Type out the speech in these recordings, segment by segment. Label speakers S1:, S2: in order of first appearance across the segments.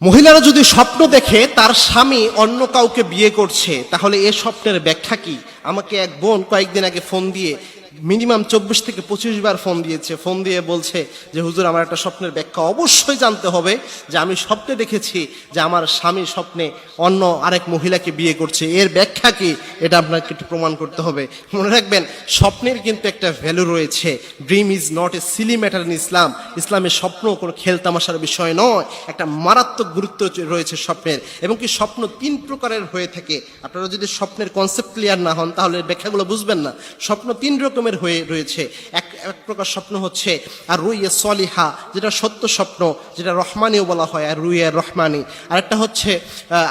S1: মহিলারা যদি স্বপ্ন দেখে তার স্বামী অন্য কাউকে বিয়ে করছে, তাহলে এ স্বপ্নের ব্যাখ্যা কি? আমাকে এক বোন কয়েকদিন আগে ফোন দিয়ে মিনিমাম 24 থেকে 25 বার ফোন দিয়েছে। ফোন দিয়ে বলছে যে হুজুর, আমার একটা স্বপ্নের ব্যাখ্যা অবশ্যই জানতে হবে, যে আমি স্বপ্নে দেখেছি যে আমার স্বামী স্বপ্নে অন্য আরেক মহিলাকে বিয়ে করছে, এর ব্যাখ্যা কি? এটা আপনাকে একটু প্রমাণ করতে হবে। মনে রাখবেন, স্বপ্নের কিন্তু একটা ভ্যালু রয়েছে। Dream is not a silly matter in Islam. ইসলামের স্বপ্ন কোনো খেলতামাশার বিষয় নয়, একটা মারাত্মক গুরুত্ব রয়েছে স্বপ্নের। এবং কি স্বপ্ন 3 প্রকারের হয়ে থাকে। আপনারা যদি স্বপ্নের কনসেপ্ট ক্লিয়ার না হন তাহলে ব্যাখ্যাগুলো বুঝবেন না। স্বপ্ন 3 রকমের হয়ে রয়েছে। এক প্রকার স্বপ্ন হচ্ছে আর রুইয়া সলিহা, যেটা সত্য স্বপ্ন, যেটা রহমানিও বলা হয়, আর রুইয়া রহমানি। আরেকটা হচ্ছে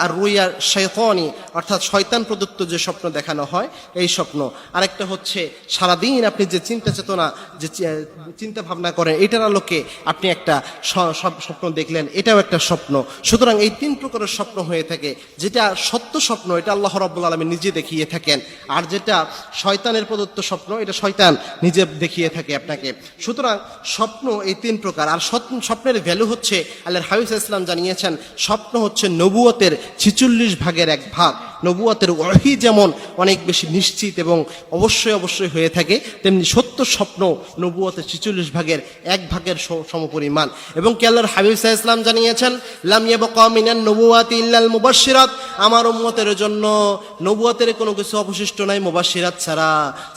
S1: আর রুইয়া শয়তানি, অর্থাৎ শয়তান প্রদত্ত যে স্বপ্ন দেখানো হয় এই স্বপ্ন। আরেকটা হচ্ছে সারাদিন আপনি যে চিন্তা চেতনা, যে চিন্তা ভাবনা করেন, এটার আলোকে আপনি একটা স্বপ্ন দেখলেন, এটাও একটা স্বপ্ন। সুতরাং এই 3 প্রকারের স্বপ্ন হয়ে থাকে। যেটা সত্য স্বপ্ন, এটা আল্লাহ রাব্বুল আলামিন নিজে দেখিয়ে থাকেন। আর যেটা শয়তানের প্রদত্ত স্বপ্ন, এটা শয়তান নিজে দেখিয়ে থাকে আপনাকে। সুতরাং স্বপ্ন এই 3 প্রকার। আর স্বপ্নের ভ্যালু হচ্ছে, আল্লাহর হাবিব সাল্লাল্লাহু আলাইহি ওয়াসাল্লাম জানিয়েছেন, স্বপ্ন হচ্ছে নবুয়তের 46 ভাগের 1 ভাগ। নবুয়তের ওহী যেমন অনেক বেশি নিশ্চিত এবং অবশ্যই হয়ে থাকে, তেমনি সত্য স্বপ্ন নবুয়তের 46 ভাগের 1 ভাগের সমপরিমাণ। এবং কি আল্লাহর হাবিব সাল্লাল্লাহু আলাইহি ওয়াসাল্লাম জানিয়েছেন, লাম ইয়াবকা মিনান নবুওয়াতি ইল্লাল মুবাশশিরাত, আমার উম্মতের জন্য নবুয়তের কোনো কিছু অবশিষ্ট নাই মুবাশশিরাত ছাড়া।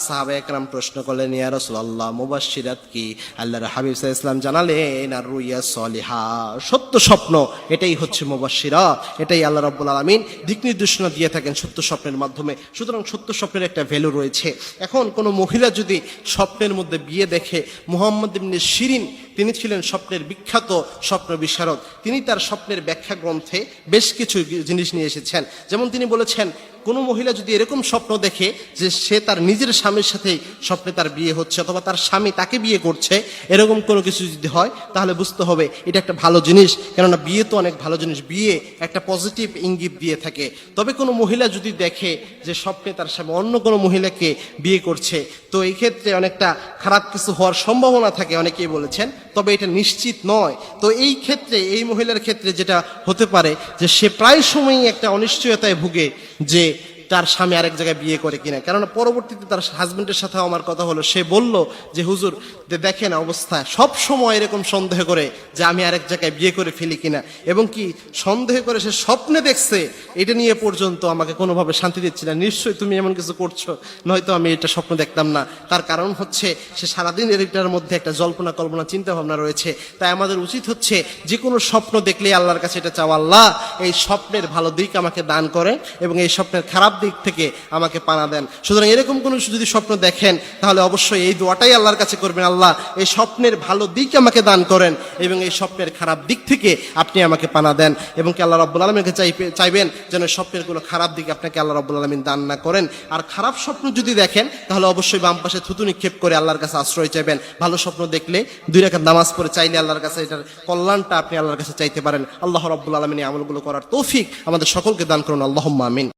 S1: সাহাবায়ে কেরাম প্রশ্ন করলেন, ইয়া রাসূলুল্লাহ, মুবাশশিরাত কি? আল্লাহর হাবিব সাল্লাল্লাহু আলাইহি ওয়াসাল্লাম জানালেন, আর রুইয়া সলিহা, সত্য স্বপ্ন, এটাই হচ্ছে মুবাশশিরাত। এটাই আল্লাহ রাব্বুল আলামিন দিক নির্দেশনা দিয়ে থাকেন সত্য স্বপ্নের মাধ্যমে। সুতরাং সত্য স্বপ্নের একটা ভ্যালু রয়েছে। এখন কোনো মহিলা যদি স্বপ্নের মধ্যে বিয়ে দেখে, মুহাম্মদ ইবনে শিরিন, তিনি ছিলেন স্বপ্নের বিখ্যাত স্বপ্ন বিশারদ। তিনি তার স্বপ্নের ব্যাখ্যা গ্রন্থে বেশ কিছু জিনিস নিয়ে এসেছেন। যেমন তিনি বলেছেন, কোনো মহিলা যদি এরকম স্বপ্ন দেখে যে সে তার নিজের স্বামীর সাথেই স্বপ্নে তার বিয়ে হচ্ছে, অথবা তার স্বামী তাকে বিয়ে করছে, এরকম কোনো কিছু যদি হয়, তাহলে বুঝতে হবে এটা একটা ভালো জিনিস। কেননা বিয়ে তো অনেক ভালো জিনিস, বিয়ে একটা পজিটিভ ইঙ্গিত দিয়ে থাকে। তবে কোনো মহিলা যদি দেখে যে স্বপ্নে তার স্বামী অন্য কোনো মহিলাকে বিয়ে করছে, তো এই ক্ষেত্রে অনেকটা খারাপ কিছু হওয়ার সম্ভাবনা থাকে, অনেকেই বলেছেন, তবে এটা নিশ্চিত নয়। তো এই ক্ষেত্রে, এই মহিলার ক্ষেত্রে যেটা হতে পারে যে সে প্রায় সময়ই একটা অনিশ্চয়তায় ভুগে যে তার স্বামী আরেক জায়গায় বিয়ে করে কিনা। কেননা পরবর্তীতে তার হাজবেন্ডের সাথে আমার কথা হলো, সে বলল যে হুজুর, দেখেন অবস্থা, সব সময় এরকম সন্দেহ করে যে আমি আরেক জায়গায় বিয়ে করে ফেলি কিনা, এবং কি সন্দেহ করে সে স্বপ্নে দেখছে, এটা নিয়ে পর্যন্ত আমাকে কোনোভাবে শান্তি দিচ্ছে না। নিশ্চয়ই তুমি এমন কিছু করছো, নয়তো আমি এটা স্বপ্ন দেখতাম না। তার কারণ হচ্ছে সে সারাদিন এটার মধ্যে একটা জল্পনা কল্পনা চিন্তা ভাবনা রয়েছে। তাই আমাদের উচিত হচ্ছে যে কোনো স্বপ্ন দেখলে আল্লাহর কাছে এটা চাওয়া, আল্লাহ এই স্বপ্নের ভালো দিক আমাকে দান করে এবং এই স্বপ্নের খারাপ দিক থেকে আমাকে পানা দেন। সুতরাং এরকম কোনো যদি স্বপ্ন দেখেন, তাহলে অবশ্যই এই দোয়াটাই আল্লাহর কাছে করবেন, আল্লাহ এই স্বপ্নের ভালো দিক আমাকে দান করেন এবং এই স্বপ্নের খারাপ দিক থেকে আপনি আমাকে পানা দেন। এবং কি আল্লাহ রাব্বুল আলামিনকে চাইবেন যেন স্বপ্নের কোনো খারাপ দিক আপনাকে আল্লাহ রাব্বুল আলামিন দান না করেন। আর খারাপ স্বপ্ন যদি দেখেন, তাহলে অবশ্যই বাম পাশে থুতু নিক্ষেপ করে আল্লাহর কাছে আশ্রয় চাইবেন। ভালো স্বপ্ন দেখলে 2 রাকাত নামাজ পড়ে চাইলে আল্লাহর কাছে এটার কল্যাণটা আপনি আল্লাহর কাছে চাইতে পারেন। আল্লাহ রাব্বুল আলামিন এই আমলগুলো করার তৌফিক আমাদের সকলকে দান করুন। আল্লাহুম্মা আমিন।